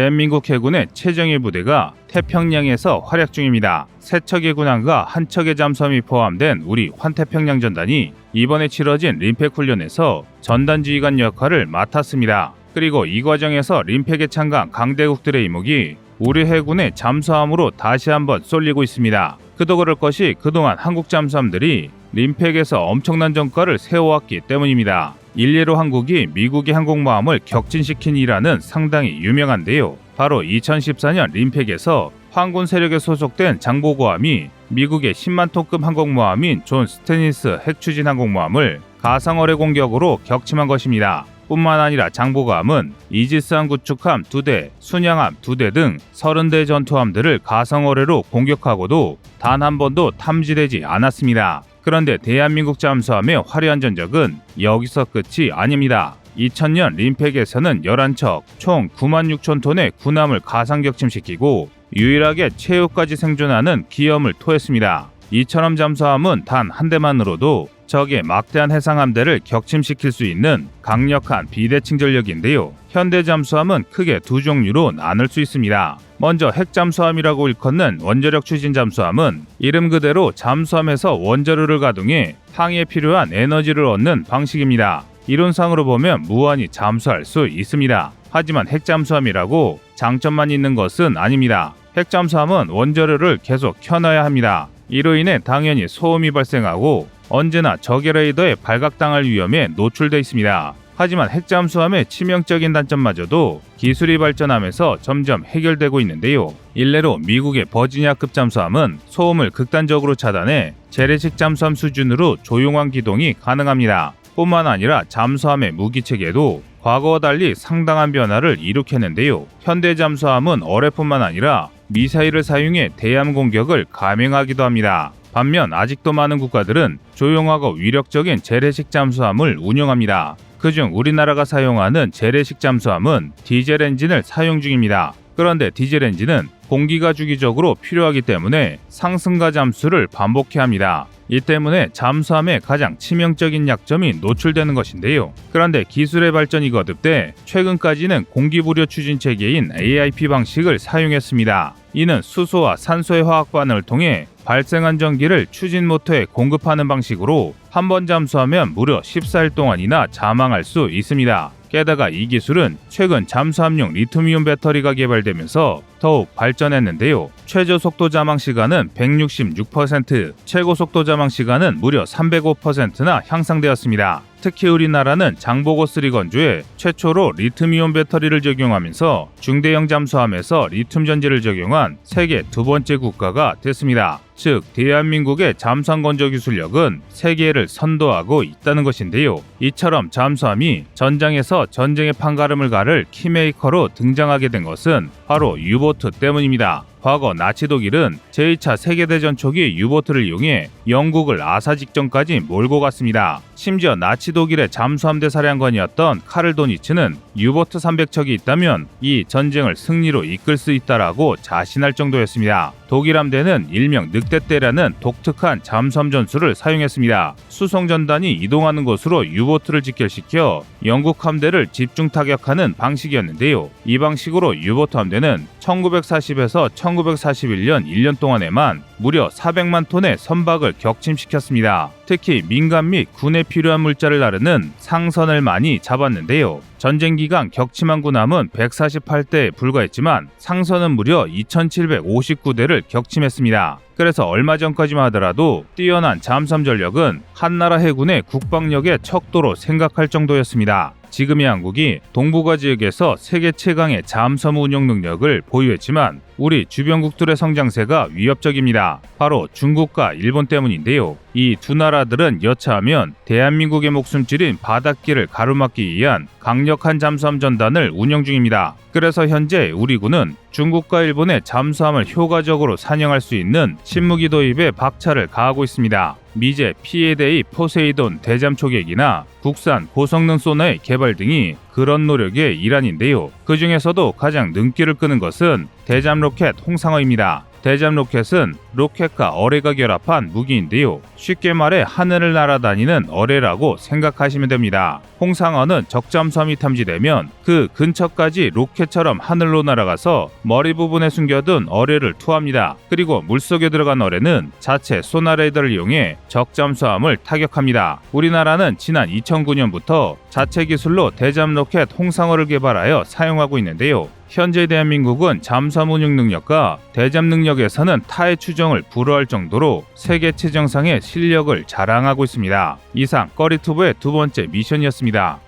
대한민국 해군의 최정예 부대가 태평양에서 활약 중입니다. 세 척의 군함과 한 척의 잠수함이 포함된 우리 환태평양 전단이 이번에 치러진 림팩 훈련에서 전단 지휘관 역할을 맡았습니다. 그리고 이 과정에서 림팩에 참가한 강대국들의 이목이 우리 해군의 잠수함으로 다시 한번 쏠리고 있습니다. 그도 그럴 것이 그동안 한국 잠수함들이 림팩에서 엄청난 전과를 세워왔기 때문입니다. 일례로 한국이 미국의 항공모함을 격진시킨 일화는 상당히 유명한데요. 바로 2014년 림팩에서 황군 세력에 소속된 장보고함이 미국의 10만 톤급 항공모함인 존 스테니스 핵추진 항공모함을 가상어뢰 공격으로 격침한 것입니다. 뿐만 아니라 장보고함은 이지스함 구축함 2대, 순양함 2대 등 30대 전투함들을 가상어뢰로 공격하고도 단 한 번도 탐지되지 않았습니다. 그런데 대한민국 잠수함의 화려한 전적은 여기서 끝이 아닙니다. 2000년 림팩에서는 11척, 총 9만 6천 톤의 군함을 가상격침시키고 유일하게 최후까지 생존하는 기염을 토했습니다. 이처럼 잠수함은 단 한 대만으로도 적의 막대한 해상함대를 격침시킬 수 있는 강력한 비대칭 전력인데요. 현대 잠수함은 크게 두 종류로 나눌 수 있습니다. 먼저 핵잠수함이라고 일컫는 원자력 추진 잠수함은 이름 그대로 잠수함에서 원자로를 가동해 항해에 필요한 에너지를 얻는 방식입니다. 이론상으로 보면 무한히 잠수할 수 있습니다. 하지만 핵잠수함이라고 장점만 있는 것은 아닙니다. 핵잠수함은 원자로를 계속 켜놔야 합니다. 이로 인해 당연히 소음이 발생하고 언제나 적의 레이더에 발각당할 위험에 노출돼 있습니다. 하지만 핵잠수함의 치명적인 단점마저도 기술이 발전하면서 점점 해결되고 있는데요. 일례로 미국의 버지니아급 잠수함은 소음을 극단적으로 차단해 재래식 잠수함 수준으로 조용한 기동이 가능합니다. 뿐만 아니라 잠수함의 무기체계도 과거와 달리 상당한 변화를 일으켰는데요. 현대 잠수함은 어뢰뿐만 아니라 미사일을 사용해 대함 공격을 감행하기도 합니다. 반면 아직도 많은 국가들은 조용하고 위력적인 재래식 잠수함을 운영합니다. 그중 우리나라가 사용하는 재래식 잠수함은 디젤 엔진을 사용 중입니다. 그런데 디젤 엔진은 공기가 주기적으로 필요하기 때문에 상승과 잠수를 반복해야 합니다. 이 때문에 잠수함의 가장 치명적인 약점이 노출되는 것인데요. 그런데 기술의 발전이 거듭돼 최근까지는 공기부려 추진 체계인 AIP 방식을 사용했습니다. 이는 수소와 산소의 화학 반응을 통해 발생한 전기를 추진 모터에 공급하는 방식으로 한 번 잠수하면 무려 14일 동안이나 잠항할 수 있습니다. 게다가 이 기술은 최근 잠수함용 리튬이온 배터리가 개발되면서 더욱 발전했는데요. 최저 속도 잠항 시간은 166%, 최고 속도 잠항 시간은 무려 305%나 향상되었습니다. 특히 우리나라는 장보고3 건조에 최초로 리튬이온 배터리를 적용하면서 중대형 잠수함에서 리튬 전지를 적용한 세계 두 번째 국가가 됐습니다. 즉 대한민국의 잠수함 건조 기술력은 세계를 선도하고 있다는 것인데요. 이처럼 잠수함이 전장에서 전쟁의 판가름을 가를 키메이커로 등장하게 된 것은 바로 유보트 때문입니다. 과거 나치 독일은 제2차 세계대전 초기 유보트를 이용해 영국을 아사 직전까지 몰고 갔습니다. 심지어 나치 독일의 잠수함대 사령관이었던 카를 도니츠는 유보트 300척이 있다면 이 전쟁을 승리로 이끌 수 있다라고 자신할 정도였습니다. 독일 함대는 일명 늑대떼라는 독특한 잠수함 전술을 사용했습니다. 수송 전단이 이동하는 곳으로 유보트를 직결시켜 영국 함대를 집중 타격하는 방식이었는데요. 이 방식으로 유보트 함대는 1940에서 1941년 1년 동안에만 무려 400만 톤의 선박을 격침시켰습니다. 특히 민간 및 군에 필요한 물자를 나르는 상선을 많이 잡았는데요. 전쟁 기간 격침한 군함은 148대에 불과했지만 상선은 무려 2759대를 격침했습니다. 그래서 얼마 전까지만 하더라도 뛰어난 잠수함 전력은 한나라 해군의 국방력의 척도로 생각할 정도였습니다. 지금의 한국이 동북아 지역에서 세계 최강의 잠수함 운용 능력을 보유했지만 우리 주변국들의 성장세가 위협적입니다. 바로 중국과 일본 때문인데요. 이 두 나라들은 여차하면 대한민국의 목숨줄인 바닷길을 가로막기 위한 강력한 잠수함 전단을 운영 중입니다. 그래서 현재 우리 군은 중국과 일본의 잠수함을 효과적으로 사냥할 수 있는 신무기 도입에 박차를 가하고 있습니다. 미제 피에데이 포세이돈 대잠 초계기나 국산 고성능 소나의 개발 등이 그런 노력의 일환인데요. 그 중에서도 가장 눈길을 끄는 것은 대잠 로켓 홍상어입니다. 대잠 로켓은 로켓과 어뢰가 결합한 무기인데요. 쉽게 말해 하늘을 날아다니는 어뢰라고 생각하시면 됩니다. 홍상어는 적잠수함이 탐지되면 그 근처까지 로켓처럼 하늘로 날아가서 머리 부분에 숨겨둔 어뢰를 투하합니다. 그리고 물속에 들어간 어뢰는 자체 소나 레이더를 이용해 적잠수함을 타격합니다. 우리나라는 지난 2009년부터 자체 기술로 대잠 로켓 홍상어를 개발하여 사용하고 있는데요. 현재 대한민국은 잠수함 운용 능력과 대잠 능력에서는 타의 추종을 불허할 정도로 세계 최정상의 실력을 자랑하고 있습니다. 이상 꺼리투브의 두 번째 미션이었습니다.